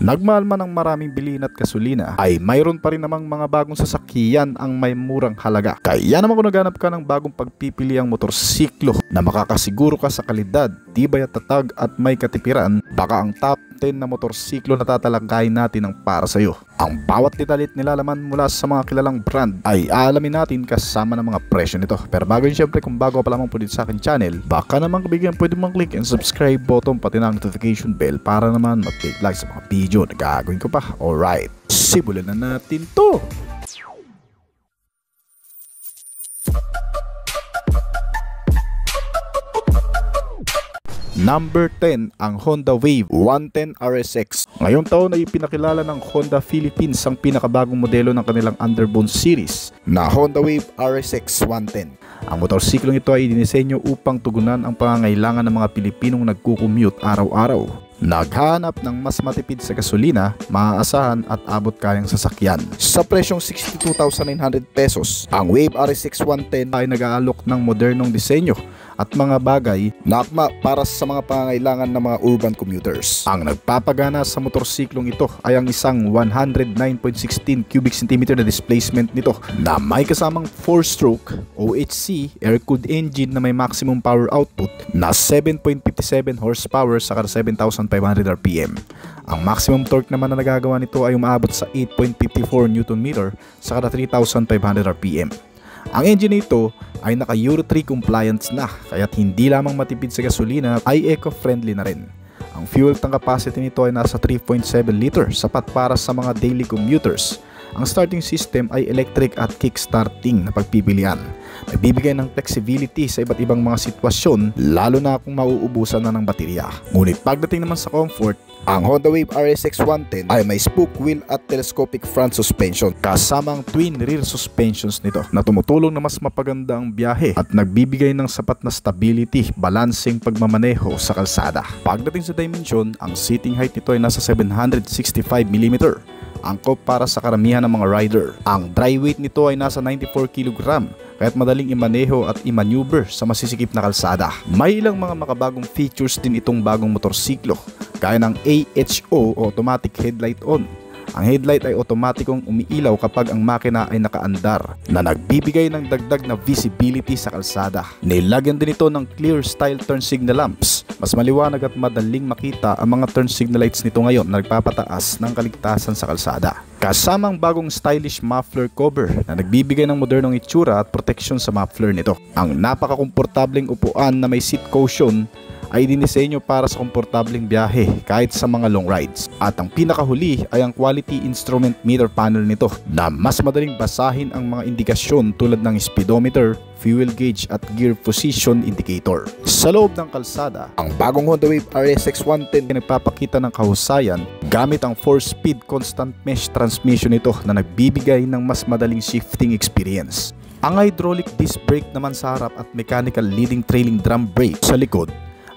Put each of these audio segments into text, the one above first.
Nagmahal man ng maraming bilhin at gasolina, ay mayroon pa rin namang mga bagong sasakyan ang may murang halaga. Kaya naman kung naghanap ka ng bagong pagpipiliang motorsiklo na makakasiguro ka sa kalidad, tibay at tatag at may katipiran, baka ang top 10 na motorsiklo na tatalakayin natin ang para sa iyo. Ang bawat detalit nilalaman mula sa mga kilalang brand ay aalamin natin kasama ng mga presyo nito. Pero bago yun, syempre kung bago pa lamang po dito sa akin channel, baka naman kabigyan pwede mong click and subscribe button pati na ang notification bell para naman mag-take like sa mga video na gagawin ko pa. Alright, simulan na natin to! Number 10, ang Honda Wave 110 RSX. Ngayong taon ay pinakilala ng Honda Philippines ang pinakabagong modelo ng kanilang Underbone series na Honda Wave RSX 110. Ang motorsiklong ito ay dinisenyo upang tugunan ang pangangailangan ng mga Pilipinong nagkukommute araw-araw. Naghahanap ng mas matipid sa gasolina, maaasahan at abot kayang sasakyan. Sa presyong 62,900 pesos, ang Wave RSX 110 ay nag-aalok ng modernong disenyo at mga bagay na akma para sa mga pangangailangan ng mga urban commuters. Ang nagpapagana sa motorsiklong ito ay ang isang 109.16 cubic centimeter na displacement nito na may kasamang 4-stroke OHC air-cooled engine na may maximum power output na 7.57 horsepower sa kada 7,500 RPM. Ang maximum torque naman na nagagawa nito ay umaabot sa 8.54 Nm sa kada 3,500 RPM. Ang engine nito ay naka Euro 3 compliance na, kaya't hindi lamang matipid sa gasolina ay eco-friendly na rin. Ang fuel tank capacity nito ay nasa 3.7 liter, sapat para sa mga daily commuters. Ang starting system ay electric at kick-starting na pagpipilian. Nagbibigay ng flexibility sa iba't ibang mga sitwasyon, lalo na kung mauubusan na ng baterya. Ngunit pagdating naman sa comfort, ang Honda Wave RSX 110 ay may spoke wheel at telescopic front suspension kasama ang twin rear suspensions nito na tumutulong na mas mapaganda ang biyahe at nagbibigay ng sapat na stability, balancing pagmamaneho sa kalsada. Pagdating sa dimension, ang seating height nito ay nasa 765mm. Angkop para sa karamihan ng mga rider. Ang dry weight nito ay nasa 94 kg, kaya't madaling imaneho at imaneuver sa masisikip na kalsada. May ilang mga makabagong features din itong bagong motorsiklo, gaya ng AHO o automatic headlight on. Ang headlight ay otomatikong umiilaw kapag ang makina ay nakaandar, na nagbibigay ng dagdag na visibility sa kalsada. Nilagyan din ito ng clear style turn signal lamps. Mas maliwanag at madaling makita ang mga turn signal lights nito ngayon na nagpapataas ng kaligtasan sa kalsada. Kasamang bagong stylish muffler cover na nagbibigay ng modernong itsura at protection sa muffler nito. Ang napakakomportableng upuan na may seat cushion ay dinisenyo para sa komportableng biyahe kahit sa mga long rides. At ang pinakahuli ay ang quality instrument meter panel nito na mas madaling basahin ang mga indikasyon tulad ng speedometer, fuel gauge at gear position indicator. Sa loob ng kalsada, ang bagong Honda Wave RSX 110 ay nagpapakita ng kahusayan gamit ang 4-speed constant mesh transmission nito na nagbibigay ng mas madaling shifting experience. Ang hydraulic disc brake naman sa harap at mechanical leading trailing drum brake sa likod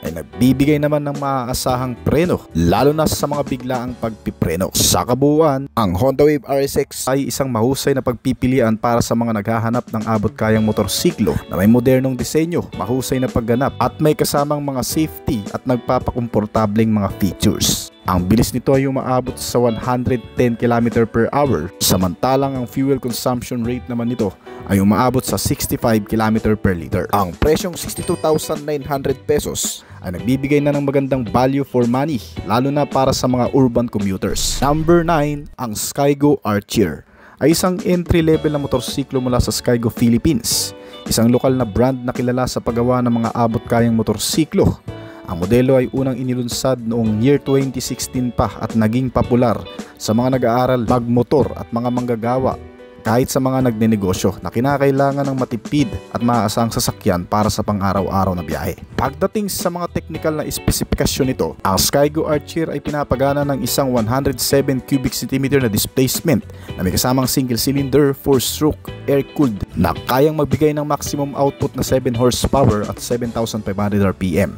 ay nagbibigay naman ng maaasahang preno, lalo na sa mga biglaang pagpipreno. Sa kabuuan, ang Honda Wave RSX ay isang mahusay na pagpipilian para sa mga naghahanap ng abot-kayang motorsiklo na may modernong disenyo, mahusay na pagganap at may kasamang mga safety at nagpapakomportableng mga features. Ang bilis nito ay umaabot sa 110 km/h, samantalang ang fuel consumption rate naman nito ay umaabot sa 65 km/L. Ang presyong 62,900 pesos ay nagbibigay na ng magandang value for money, lalo na para sa mga urban commuters. Number 9, ang Skygo Archer ay isang entry-level na motorsiklo mula sa Skygo Philippines, isang lokal na brand na kilala sa paggawa ng mga abot-kayang motorsiklo. Ang modelo ay unang inilunsad noong year 2016 pa at naging popular sa mga nag-aaral, magmotor at mga manggagawa, kahit sa mga nagnenegosyo na kinakailangan ng matipid at maaasahang sasakyan para sa pang-araw-araw na biyahe. Pagdating sa mga technical na espesifikasyon nito, ang Skygo Archer ay pinapagana ng isang 107 cubic centimeter na displacement na may kasamang single cylinder 4-stroke air-cooled na kayang magbigay ng maximum output na 7 horsepower at 7,500 RPM.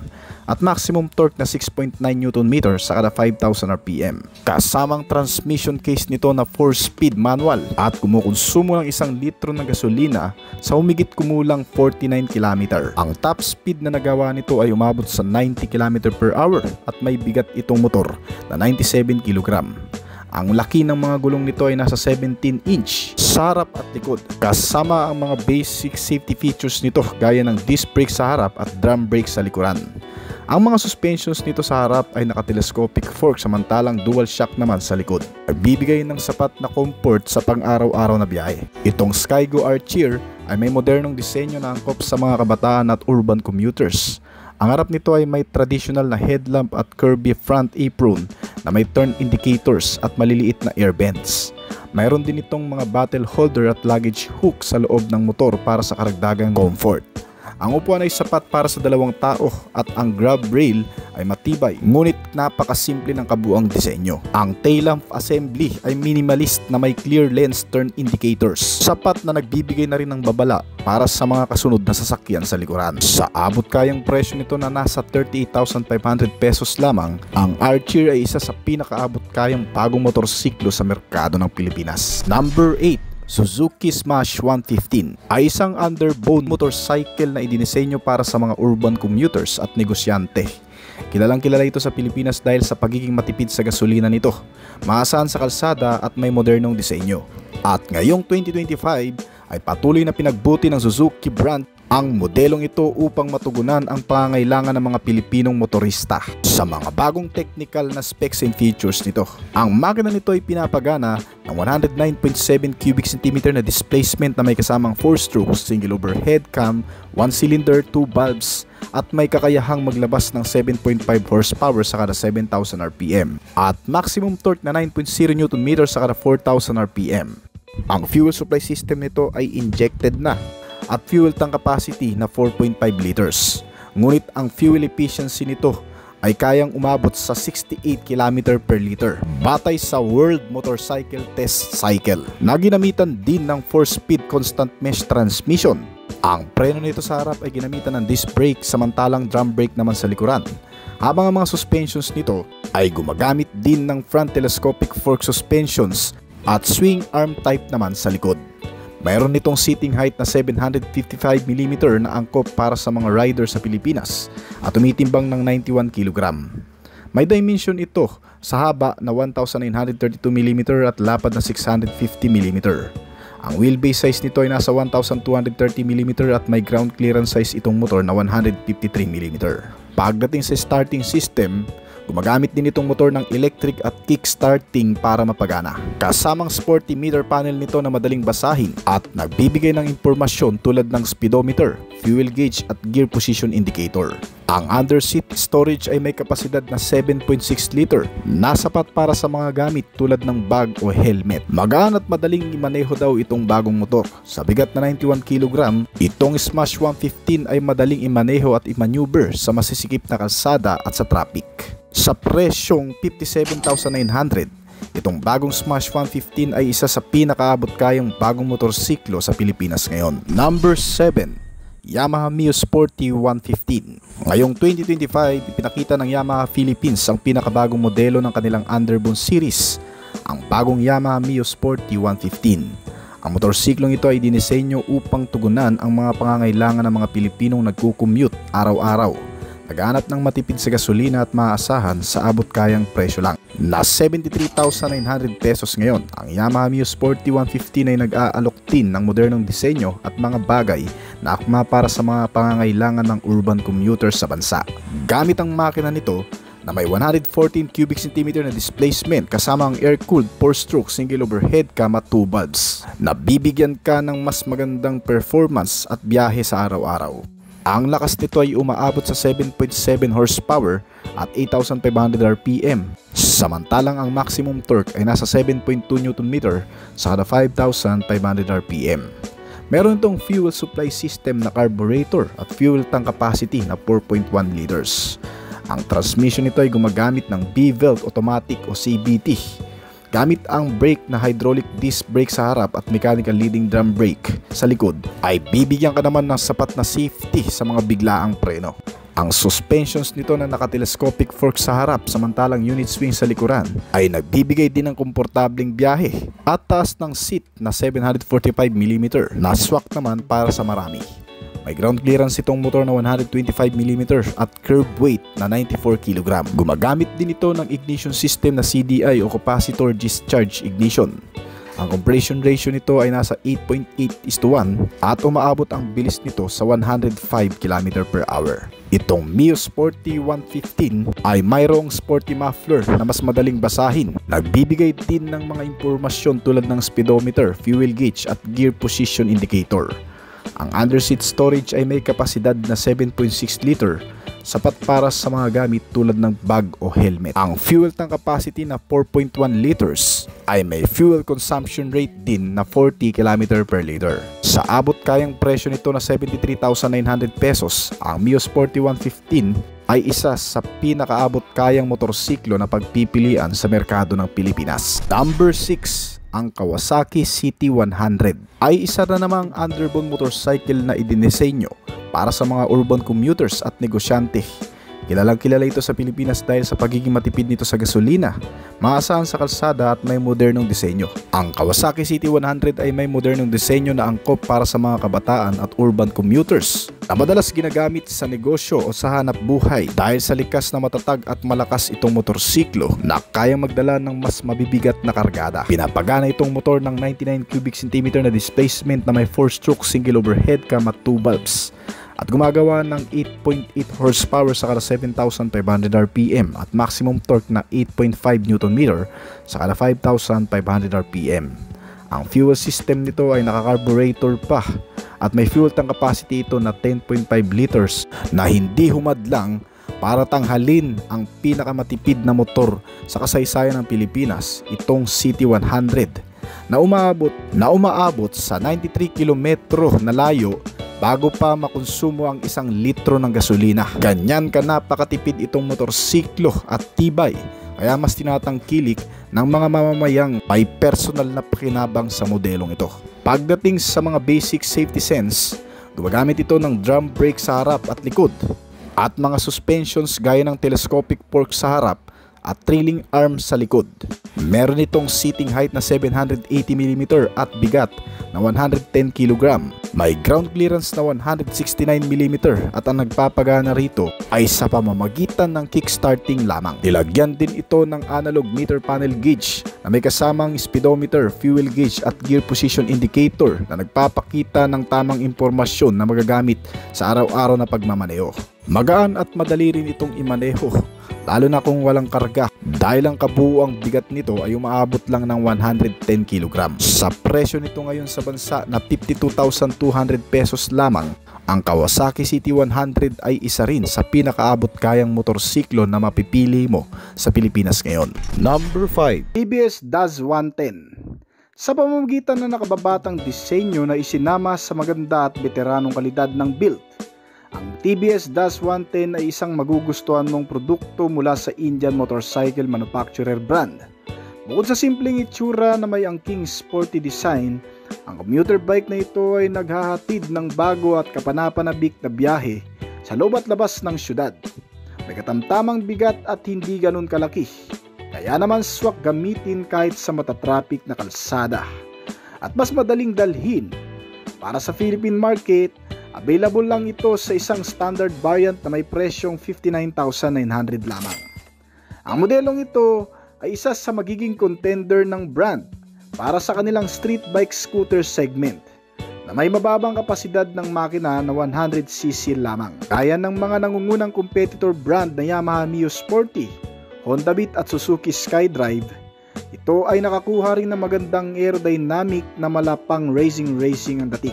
at maximum torque na 6.9 Nm sa kada 5,000 RPM. Kasamang transmission case nito na 4-speed manual at kumukonsumo ng 1 litro ng gasolina sa humigit kumulang 49 km. Ang top speed na nagawa nito ay umabot sa 90 km per hour at may bigat itong motor na 97 kg. Ang laki ng mga gulong nito ay nasa 17 inch sa harap at likod, kasama ang mga basic safety features nito gaya ng disc brake sa harap at drum brake sa likuran. Ang mga suspensions nito sa harap ay naka-telescopic fork samantalang dual shock naman sa likod. Nagbibigay ng sapat na comfort sa pang-araw-araw na biyahe. Itong Skygo Archer ay may modernong disenyo na angkop sa mga kabataan at urban commuters. Ang harap nito ay may traditional na headlamp at curvy front apron na may turn indicators at maliliit na air vents. Mayroon din itong mga bottle holder at luggage hook sa loob ng motor para sa karagdagang comfort. Ang upuan ay sapat para sa 2 tao at ang grab rail ay matibay ngunit napakasimple ng kabuuang disenyo. Ang tail lamp assembly ay minimalist na may clear lens turn indicators. Sapat na nagbibigay na rin ng babala para sa mga kasunod na sasakyan sa likuran. Sa abot kayang presyo nito na nasa 38,500 pesos lamang, ang Archer ay isa sa pinakaabot kayang bagong motorsiklo sa merkado ng Pilipinas. Number 8. Suzuki Smash 115 ay isang underbone motorcycle na idinisenyo para sa mga urban commuters at negosyante. Kilalang kilala ito sa Pilipinas dahil sa pagiging matipid sa gasolina nito, maasahan sa kalsada at may modernong disenyo. At ngayong 2025 ay patuloy na pinagbuti ng Suzuki brand ang modelong ito upang matugunan ang pangangailangan ng mga Pilipinong motorista sa mga bagong technical na specs and features nito. Ang makina nito ay pinapagana ng 109.7 cubic centimeter na displacement na may kasamang 4-stroke single overhead cam, 1-cylinder, 2 valves at may kakayahang maglabas ng 7.5 horsepower sa kada 7,000 RPM at maximum torque na 9.0 Nm sa kada 4,000 RPM. Ang fuel supply system nito ay injected na at fuel tank capacity na 4.5 liters. Ngunit ang fuel efficiency nito ay kayang umabot sa 68 km per liter batay sa World Motorcycle Test Cycle na ginamitan din ng 4-speed constant mesh transmission. Ang preno nito sa harap ay ginamitan ng disc brake samantalang drum brake naman sa likuran. Habang ang mga suspensions nito ay gumagamit din ng front telescopic fork suspensions at swing arm type naman sa likod. Mayroon nitong seating height na 755 mm na angkop para sa mga rider sa Pilipinas at tumitimbang ng 91 kg. May dimension ito sa haba na 1,932 mm at lapad na 650 mm. Ang wheelbase size nito ay nasa 1,230 mm at may ground clearance size itong motor na 153 mm. Pagdating sa starting system, gumagamit din itong motor ng electric at kick-starting para mapagana. Kasamang sporty meter panel nito na madaling basahin at nagbibigay ng impormasyon tulad ng speedometer, fuel gauge at gear position indicator. Ang underseat storage ay may kapasidad na 7.6 liter na sapat para sa mga gamit tulad ng bag o helmet. Magaan at madaling imaneho daw itong bagong motor. Sa bigat na 91 kg, itong Smash 115 ay madaling imaneho at imaneuver sa masisikip na kalsada at sa traffic. Sa presyong 57,900, itong bagong Smash 115 ay isa sa pinakaabot kayang bagong motorsiklo sa Pilipinas ngayon. Number 7. Yamaha Mio Sporty 115. Ngayong 2025, ipinakita ng Yamaha Philippines ang pinakabagong modelo ng kanilang underbone series, ang bagong Yamaha Mio Sporty 115. Ang motorsiklong ito ay dinisenyo upang tugunan ang mga pangangailangan ng mga Pilipinong nagko-commute araw-araw, naghahanap ng matipid sa gasolina at maaasahan sa abot kayang presyo lang. Na 73,900 pesos ngayon, ang Yamaha Mio Sporty 115 ay nag-aalok din ng modernong disenyo at mga bagay na akma para sa mga pangangailangan ng urban commuters sa bansa. Gamit ang makina nito na may 114 cubic centimeter na displacement kasama ang air-cooled 4-stroke single overhead cam at 2 valves. Nabibigyan ka ng mas magandang performance at biyahe sa araw-araw. Ang lakas nito ay umaabot sa 7.7 horsepower at 8,500 RPM. Samantalang ang maximum torque ay nasa 7.2 Nm sa kada 5,500 RPM. Meron itong fuel supply system na carburetor at fuel tank capacity na 4.1 liters. Ang transmission nito ay gumagamit ng B-Belt Automatic o CBT. Gamit ang brake na hydraulic disc brake sa harap at mechanical leading drum brake sa likod, ay bibigyan ka naman ng sapat na safety sa mga biglaang preno. Ang suspensions nito na naka-telescopic fork sa harap samantalang unit swing sa likuran ay nagbibigay din ng komportableng biyahe at taas ng seat na 745mm na swak naman para sa marami. May ground clearance itong motor na 125mm at curb weight na 94kg. Gumagamit din ito ng ignition system na CDI o capacitor discharge ignition. Ang compression ratio nito ay nasa 8.8:1 at umaabot ang bilis nito sa 105km/h. Itong Mio Sporty 115 ay mayroong sporty muffler na mas madaling basahin. Nagbibigay din ng mga impormasyon tulad ng speedometer, fuel gauge at gear position indicator. Ang underseat storage ay may kapasidad na 7.6 liter, sapat para sa mga gamit tulad ng bag o helmet. Ang fuel tank capacity na 4.1 liters ay may fuel consumption rate din na 40 km/liter. Sa abot kayang presyo nito na 73,900 pesos, ang Mio Sporty 115 ay isa sa pinakaabot kayang motorsiklo na pagpipilian sa merkado ng Pilipinas. Number 6. Ang Kawasaki CT100 ay isa na namang underbone motorcycle na idinisenyo para sa mga urban commuters at negosyante. Kilalang kilala ito sa Pilipinas dahil sa pagiging matipid nito sa gasolina, maasahan sa kalsada at may modernong disenyo. Ang Kawasaki CT100 ay may modernong disenyo na angkop para sa mga kabataan at urban commuters na madalas ginagamit sa negosyo o sa hanap buhay dahil sa likas na matatag at malakas itong motorsiklo na kayang magdala ng mas mabibigat na kargada. Pinapagana itong motor ng 99 cubic centimeter na displacement na may 4-stroke single overhead cam at 2 valves. At gumagawa ng 8.8 horsepower sa kada 7,500 RPM at maximum torque na 8.5 Nm sa kada 5,500 RPM. Ang fuel system nito ay naka-carburetor pa at may fuel tank capacity ito na 10.5 liters na hindi humadlang para tanghalin ang pinakamatipid na motor sa kasaysayan ng Pilipinas, itong CT100 na umaabot sa 93 kilometro na layo bago pa makonsumo ang 1 litro ng gasolina. Ganyan ka napakatipid itong motorsiklo at tibay, kaya mas tinatangkilik ng mga mamamayang may personal na pakinabang sa modelong ito. Pagdating sa mga basic safety sense, gumagamit ito ng drum brake sa harap at likod at mga suspensions gaya ng telescopic fork sa harap at trailing arm sa likod. Meron itong seating height na 780mm at bigat na 110kg. May ground clearance na 169mm at ang nagpapagana rito ay sa pamamagitan ng kickstarting lamang. Nilagyan din ito ng analog meter panel gauge na may kasamang speedometer, fuel gauge at gear position indicator na nagpapakita ng tamang impormasyon na magagamit sa araw-araw na pagmamaneho. Magaan at madali rin itong imaneho, lalo na kung walang karga dahil ang kabuuang bigat nito ay umaabot lang ng 110kg. Sa presyo nito ngayon sa bansa na 52,200 pesos lamang, ang Kawasaki CT100 ay isa rin sa pinakaabot kayang motorsiklo na mapipili mo sa Pilipinas ngayon. Number 5. TBS Daz 110. Sa pamamagitan ng nakababatang disenyo na isinama sa maganda at veteranong kalidad ng build, ang TBS Daz 110 ay isang magugustuhan mong produkto mula sa Indian motorcycle manufacturer brand. Bukod sa simpleng itsura na may angking sporty design, ang commuter bike na ito ay naghahatid ng bago at kapanapanabik na biyahe sa loob at labas ng syudad. May katamtamang bigat at hindi ganun kalaki, kaya naman swak gamitin kahit sa matatraffic na kalsada. At mas madaling dalhin. Para sa Philippine market, available lang ito sa isang standard variant na may presyong 59,900 lamang. Ang modelong ito ay isa sa magiging contender ng brand para sa kanilang street bike scooter segment na may mababang kapasidad ng makina na 100cc lamang. Gaya ng mga nangungunang competitor brand na Yamaha Mio Sporty, Honda Beat at Suzuki SkyDrive, ito ay nakakuha rin ng magandang aerodynamic na malapang racing ang dating.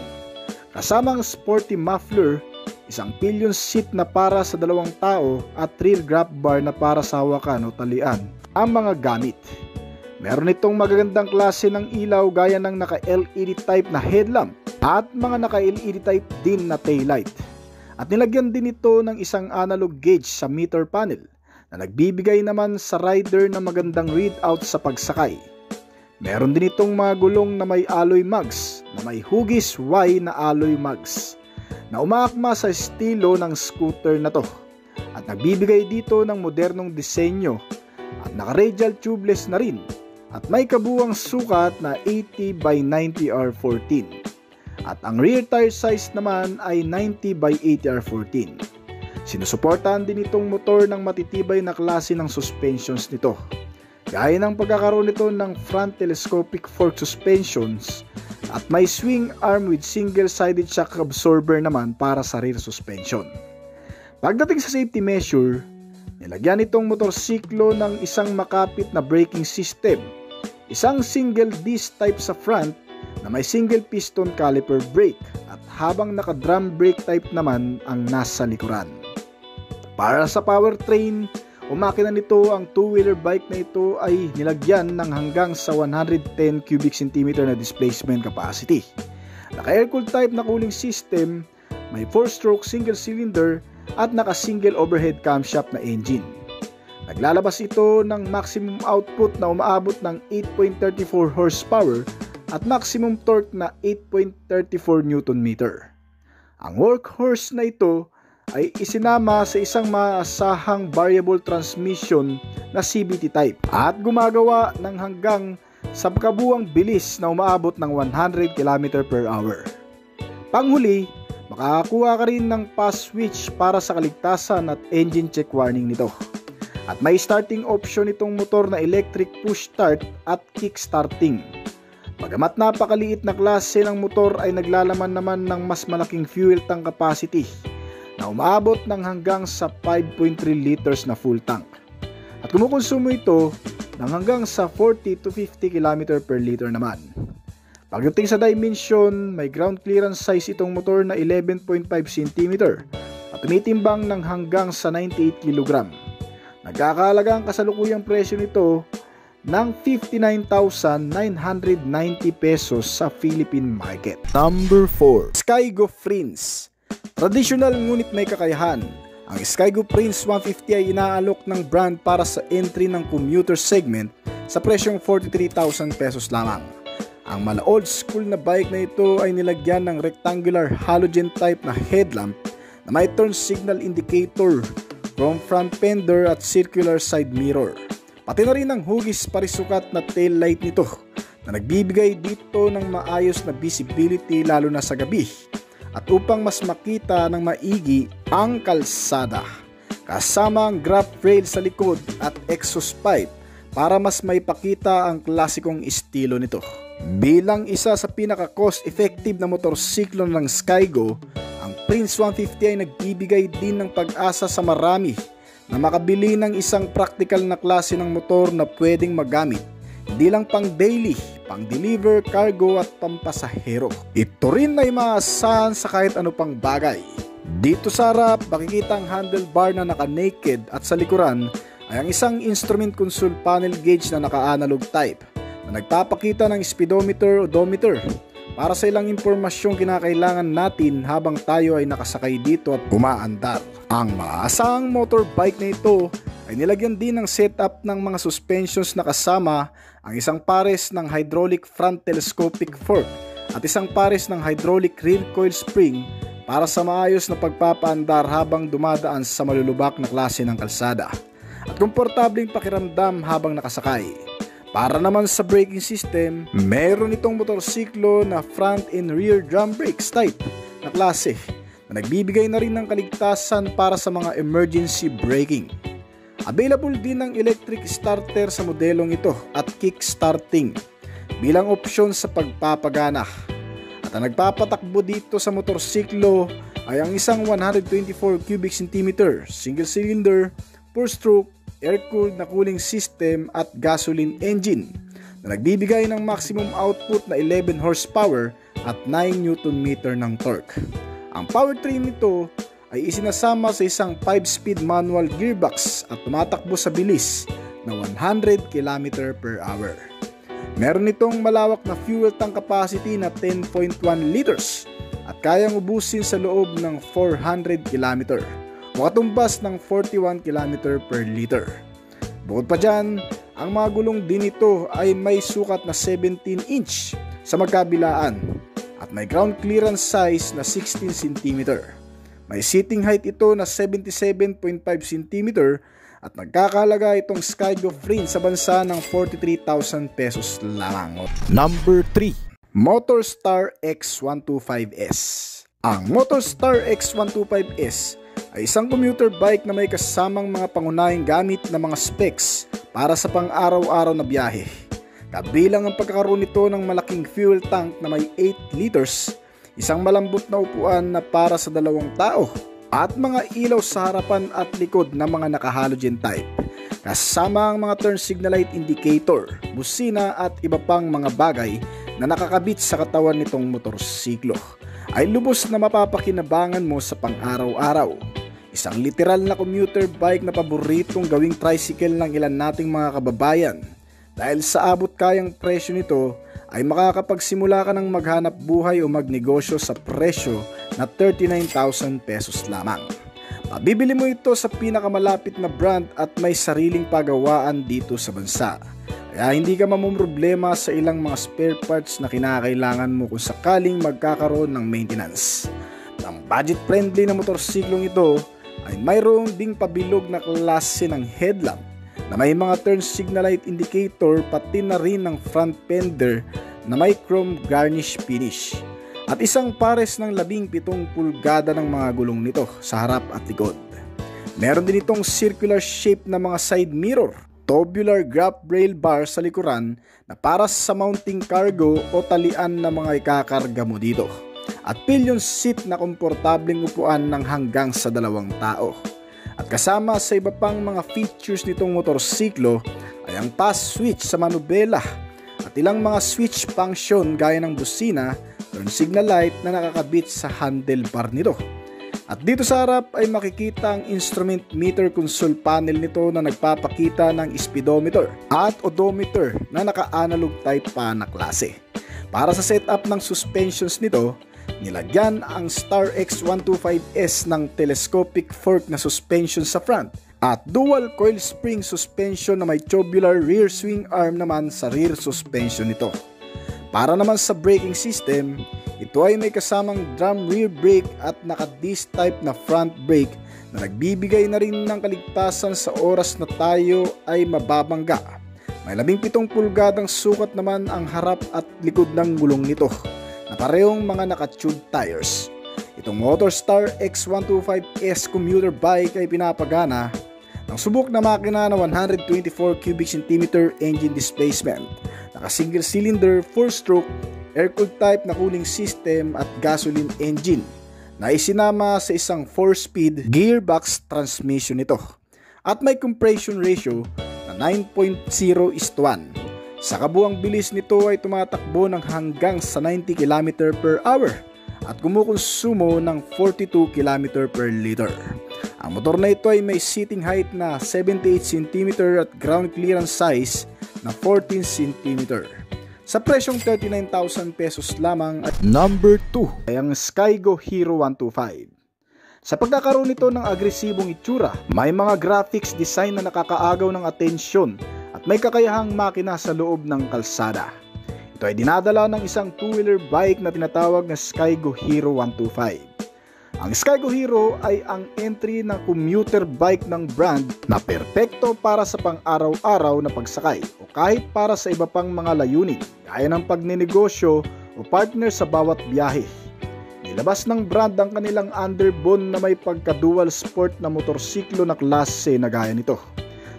Kasamang sporty muffler, isang pillion seat na para sa 2 tao at rear grab bar na para sa hawakan o talian ang mga gamit. Meron itong magagandang klase ng ilaw gaya ng naka-LED type na headlamp at mga naka-LED type din na taillight. At nilagyan din ito ng isang analog gauge sa meter panel na nagbibigay naman sa rider ng magandang readout sa pagsakay. Meron din itong mga gulong na may alloy mugs na may hugis Y na alloy mugs na umaakma sa estilo ng scooter na to. at nagbibigay dito ng modernong disenyo at naka-radial tubeless na rin at may kabuuang sukat na 80 by 90 R14 at ang rear tire size naman ay 90 by 80 R14. Sinusuportahan din itong motor ng matitibay na klase ng suspensions nito, gaya ng pagkakaroon nito ng front telescopic fork suspensions at may swing arm with single-sided shock absorber naman para sa rear suspension. Pagdating sa safety measure, nilagyan itong motorsiklo ng isang makapit na braking system, isang single disc type sa front na may single piston caliper brake at habang naka-drum brake type naman ang nasa likuran. Para sa powertrain o makina nito, ang two-wheeler bike na ito ay nilagyan ng hanggang sa 110 cubic centimeter na displacement capacity. Naka-air-cooled type na cooling system, may 4-stroke single cylinder at naka-single overhead camshaft na engine. Naglalabas ito ng maximum output na umaabot ng 8.34 horsepower at maximum torque na 8.34 Nm. Ang workhorse na ito ay isinama sa isang maasahang variable transmission na CVT type at gumagawa ng hanggang sa kabuuang bilis na umaabot ng 100 km/h. Panghuli, makakakuha ka rin ng pass switch para sa kaligtasan at engine check warning nito. At may starting option itong motor na electric push start at kick starting. Bagamat napakaliit na klase ng motor ay naglalaman naman ng mas malaking fuel tank capacity na umaabot ng hanggang sa 5.3 liters na full tank. At kumukonsumo ito ng hanggang sa 40 to 50 km per liter naman. Pagdating sa dimension, may ground clearance size itong motor na 11.5 cm at tumitimbang ng hanggang sa 98 kg. Nagkakahalaga ang kasalukuyang presyo nito ng 59,990 pesos sa Philippine market. Number 4. Skygo Prince. Traditional ngunit may kakayahan. Ang Skygo Prince 150 ay inaalok ng brand para sa entry ng commuter segment sa presyong 43,000 pesos lamang. Ang mala old school na bike na ito ay nilagyan ng rectangular halogen type na headlamp na may turn signal indicator, chrome front fender at circular side mirror. Pati na rin ang hugis parisukat na tail light nito na nagbibigay dito ng maayos na visibility lalo na sa gabi at upang mas makita ng maigi ang kalsada. Kasama ang grab rail sa likod at exhaust pipe para mas maipakita ang klasikong estilo nito. Bilang isa sa pinaka cost effective na motorsiklo ng Skygo, ang Prince 150 ay nagbibigay din ng pag-asa sa marami na makabili ng isang practical na klase ng motor na pwedeng magamit, hindi lang pang daily, pang deliver, cargo at pampasahero. Ito rin ay maasahan sa kahit ano pang bagay. Dito sa harap, makikita ang handlebar na naka-naked at sa likuran ay ang isang instrument console panel gauge na naka-analog type na nagpapakita ng speedometer, odometer para sa ilang impormasyong kinakailangan natin habang tayo ay nakasakay dito at umaandar. Ang maasahang motorbike na ito ay nilagyan din ng setup ng mga suspensions na kasama ang isang pares ng hydraulic front telescopic fork at isang pares ng hydraulic rear coil spring para sa maayos na pagpapaandar habang dumadaan sa malulubak na klase ng kalsada at komportableng pakiramdam habang nakasakay. Para naman sa braking system, meron itong motorsiklo na front and rear drum brakes type na klase na nagbibigay na rin ng kaligtasan para sa mga emergency braking. Available din ang electric starter sa modelong ito at kick starting bilang opsyon sa pagpapagana. At ang nagpapatakbo dito sa motorsiklo ay ang isang 124 cubic centimeter single cylinder 4-stroke air-cooled na cooling system at gasoline engine na nagbibigay ng maximum output na 11 horsepower at 9 Nm ng torque. Ang powertrain nito ay isinasama sa isang 5-speed manual gearbox at tumatakbo sa bilis na 100 km/h. Meron itong malawak na fuel tank capacity na 10.1 liters at kayang ubusin sa loob ng 400 km o katumbas ng 41 km/l. Bukod pa dyan, ang mga gulong din nito ay may sukat na 17 inch sa magkabilaan at may ground clearance size na 16 cm. May seating height ito na 77.5 cm at nagkakahalaga itong Skygo frame sa bansa ng 43,000 pesos lamang. Number 3, Motorstar X125S. Ang Motorstar X125S ay isang commuter bike na may kasamang mga pangunahing gamit na mga specs para sa pang-araw-araw na biyahe. Kabilang ang pagkakaroon nito ng malaking fuel tank na may 8 liters, isang malambot na upuan na para sa 2 tao, at mga ilaw sa harapan at likod na mga naka-halogen type, kasama ang mga turn signal light indicator, busina at iba pang mga bagay na nakakabit sa katawan nitong motorsiklo, ay lubos na mapapakinabangan mo sa pang-araw-araw. Isang literal na commuter bike na paboritong gawing tricycle ng ilan nating mga kababayan. Dahil sa abot kayang presyo nito, ay makakapagsimula ka ng maghanap buhay o magnegosyo sa presyo na 39,000 pesos lamang. Mabibili mo ito sa pinakamalapit na brand at may sariling pagawaan dito sa bansa. Kaya hindi ka mamumroblema sa ilang mga spare parts na kinakailangan mo kung sakaling magkakaroon ng maintenance. Ang budget-friendly na motorsiklong ito ay mayroong ding pabilog na klase ng headlamp na may mga turn signal light indicator, pati na rin ng front fender na may chrome garnish finish, at isang pares ng 17 pulgada ng mga gulong nito sa harap at likod. Meron din itong circular shape na mga side mirror, tubular grab rail bar sa likuran na para sa mounting cargo o talian na mga ikakarga mo dito, at pillion seat na komportableng upuan ng hanggang sa 2 tao. At kasama sa iba pang mga features nitong motorsiklo ay ang pass switch sa manubela at ilang mga switch function gaya ng busina, turn signal light na nakakabit sa handlebar nito. At dito sa harap ay makikita ang instrument meter console panel nito na nagpapakita ng speedometer at odometer na naka-analog type pa na klase. Para sa setup ng suspensions nito, nilagyan ang Star X125S ng telescopic fork na suspension sa front at dual coil spring suspension na may tubular rear swing arm naman sa rear suspension nito. Para naman sa braking system, ito ay may kasamang drum rear brake at naka-disc type na front brake na nagbibigay na rin ng kaligtasan sa oras na tayo ay mababangga. May 17 pulgadang sukat naman ang harap at likod ng gulong nito na parehong mga naka-tube tires. Itong Motorstar X125S commuter bike ay pinapagana ng subok na makina na 124 cubic centimeter engine displacement, naka single cylinder 4-stroke air-cooled type na cooling system at gasoline engine na isinama sa isang 4-speed gearbox transmission nito, at may compression ratio na 9.0:1. Sa kabuang bilis nito ay tumatakbo ng hanggang sa 90 km per hour at kumukonsumo ng 42 km per liter. Ang motor na ito ay may seating height na 78 cm at ground clearance size na 14 cm. Sa presyong 39,000 pesos lamang. At number 2 ay ang Skygo Hero 125. Sa pagkakaroon nito ng agresibong itsura, may mga graphics design na nakakaagaw ng atensyon at may kakayahang makina sa loob ng kalsada. Ito ay dinadala ng isang two-wheeler bike na tinatawag na Skygo Hero 125. Ang Skygo Hero ay ang entry ng commuter bike ng brand na perpekto para sa pang-araw-araw na pagsakay o kahit para sa iba pang mga layunin gaya ng pagninegosyo o partner sa bawat biyahe. Nilabas ng brand ang kanilang underbone na may pagka-dual sport na motorsiklo na klase na gaya nito.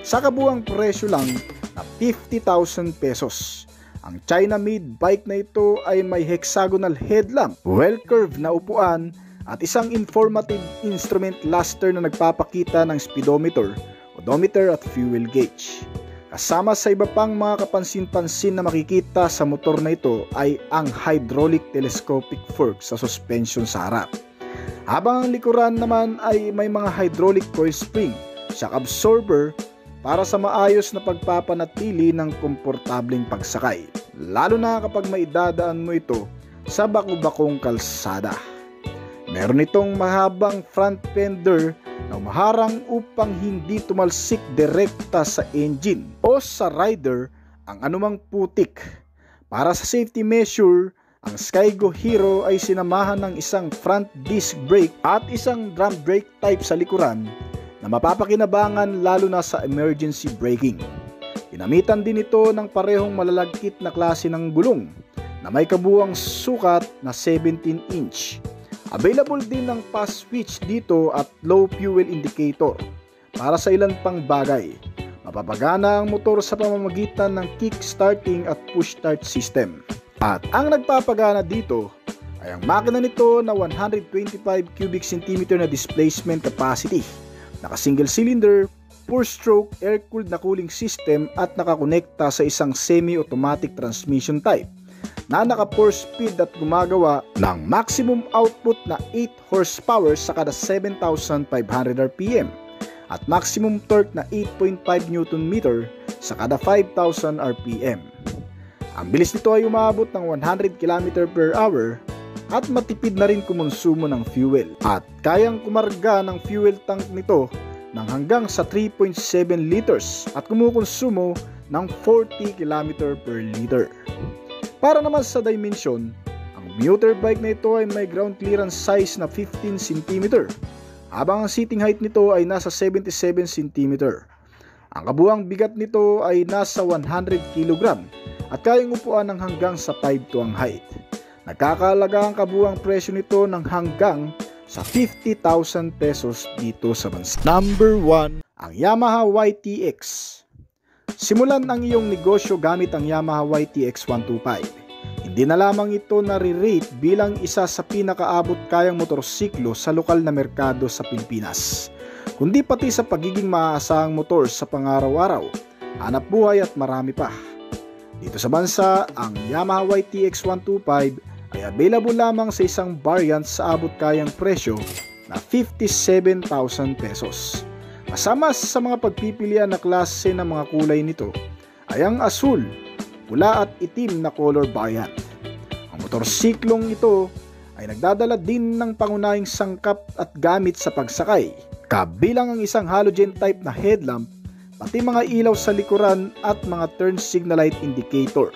Sa kabuang presyo lang na 50,000 pesos. Ang China-made bike na ito ay may hexagonal headlamp, well-curved na upuan at isang informative instrument cluster na nagpapakita ng speedometer, odometer at fuel gauge. Kasama sa iba pang mga kapansin-pansin na makikita sa motor na ito ay ang hydraulic telescopic fork sa suspension sa harap. Habang ang likuran naman ay may mga hydraulic coil spring, shock absorber para sa maayos na pagpapanatili ng komportableng pagsakay, lalo na kapag maidadaan mo ito sa baku-bakong kalsada. Meron itong mahabang front fender na umaharang upang hindi tumalsik direkta sa engine o sa rider ang anumang putik. Para sa safety measure, Ang Skygo Hero ay sinamahan ng isang front disc brake at isang drum brake type sa likuran na mapapakinabangan lalo na sa emergency braking. Ginamitan din ito ng parehong malalagkit na klase ng gulong na may kabuuang sukat na 17 inch. Available din ng pass switch dito at low fuel indicator para sa ilan pang bagay. Mapapagana ang motor sa pamamagitan ng kick starting at push start system. At ang nagpapagana dito ay ang makina nito na 125 cubic centimeter na displacement capacity, naka single cylinder, 4-stroke air-cooled na cooling system at nakakonekta sa isang semi-automatic transmission type na naka 4-speed at gumagawa ng maximum output na 8 horsepower sa kada 7,500 rpm at maximum torque na 8.5 Nm sa kada 5,000 rpm. Ang bilis nito ay umabot ng 100 km/h at matipid na rin kumonsumo ng fuel at kayang kumarga ng fuel tank nito ng hanggang sa 3.7 liters at kumukonsumo ng 40 km/liter. Para naman sa dimension, ang motorbike na ito ay may ground clearance size na 15 cm habang ang seating height nito ay nasa 77 cm. Ang kabuuang bigat nito ay nasa 100 kg at kayang upuan ng hanggang sa 5'2" ang height. Nagkakahalaga ang kabuuang presyo nito ng hanggang sa 50,000 pesos dito sa bansa. Number 1, ang Yamaha YTX. Simulan ang iyong negosyo gamit ang Yamaha YTX 125. Hindi na lamang ito nare-rate bilang isa sa pinakaabot kayang motorsiklo sa lokal na merkado sa Pilipinas, kundi pati sa pagiging maaasahang motor sa pang-araw-araw, hanap buhay at marami pa. Dito sa bansa, ang Yamaha YTX 125 ay available lamang sa isang variant sa abot kayang presyo na 57,000 pesos. Kasama sa mga pagpipilian na klase ng mga kulay nito ay ang asul, pula at itim na color variant. Ang motorsiklong ito ay nagdadala din ng pangunahing sangkap at gamit sa pagsakay, kabilang ang isang halogen type na headlamp, pati mga ilaw sa likuran at mga turn signal light indicator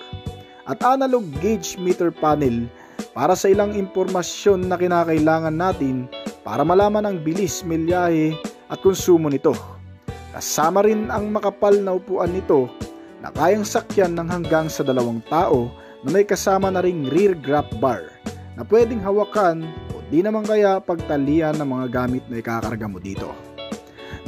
at analog gauge meter panel para sa ilang impormasyon na kinakailangan natin para malaman ang bilis, milyahe at konsumo nito. Kasama rin ang makapal na upuan nito na kayang sakyan ng hanggang sa 2 tao na may kasama na ring rear grab bar na pwedeng hawakan o di naman kaya pagtalian ng mga gamit na ikakarga mo dito.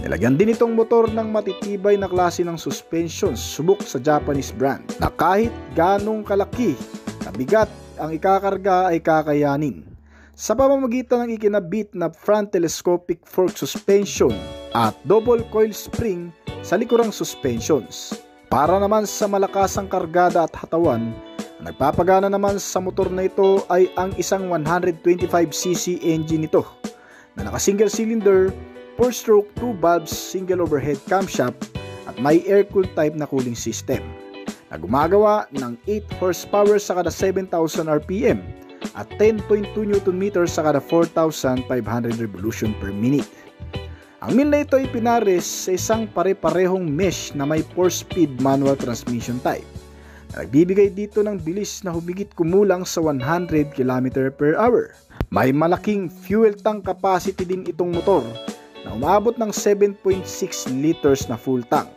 Nilagyan din itong motor ng matitibay na klase ng suspension subok sa Japanese brand na kahit ganong kalaki, kabigat ang ikakarga ay kakayanin sa pamamagitan ng ikinabit na front telescopic fork suspension at double coil spring sa likurang suspensions. Para naman sa malakasang kargada at hatawan, ang nagpapagana naman sa motor na ito ay ang isang 125cc engine nito na naka single cylinder, 4-stroke 2 valves single overhead camshaft at may air-cooled type na cooling system na gumagawa ng 8 horsepower sa kada 7,000 rpm at 10.2 Nm sa kada 4,500 revolution per minute. Ang wheel na ito ay pinares sa isang pare-parehong mesh na may 4-speed manual transmission type na nagbibigay dito ng bilis na humigit kumulang sa 100 km/h. May malaking fuel tank capacity din itong motor na umabot ng 7.6 liters na full tank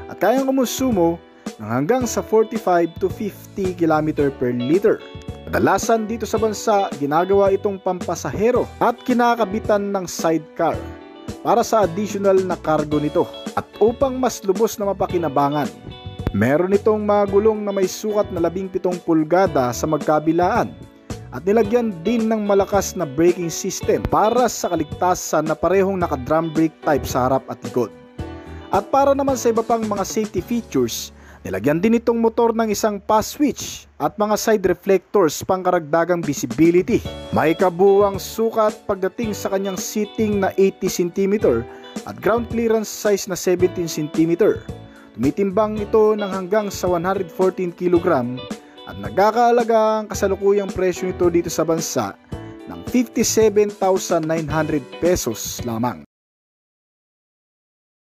at kayang kumonsumo ng hanggang sa 45 to 50 km/liter. Kadalasan dito sa bansa, ginagawa itong pampasahero at kinakabitan ng sidecar para sa additional na cargo nito at upang mas lubos na mapakinabangan. Meron itong mga gulong na may sukat na 17 pulgada sa magkabilaan at nilagyan din ng malakas na braking system para sa kaligtasan na parehong naka-drum brake type sa harap at likod. At para naman sa iba pang mga safety features, nilagyan din itong motor ng isang pass switch at mga side reflectors pang karagdagang visibility. May kabuuang sukat pagdating sa kanyang seating na 80 cm at ground clearance size na 17 cm. Tumitimbang ito ng hanggang sa 114 kg at nagkakaalaga ang kasalukuyang presyo nito dito sa bansa ng 57,900 pesos lamang.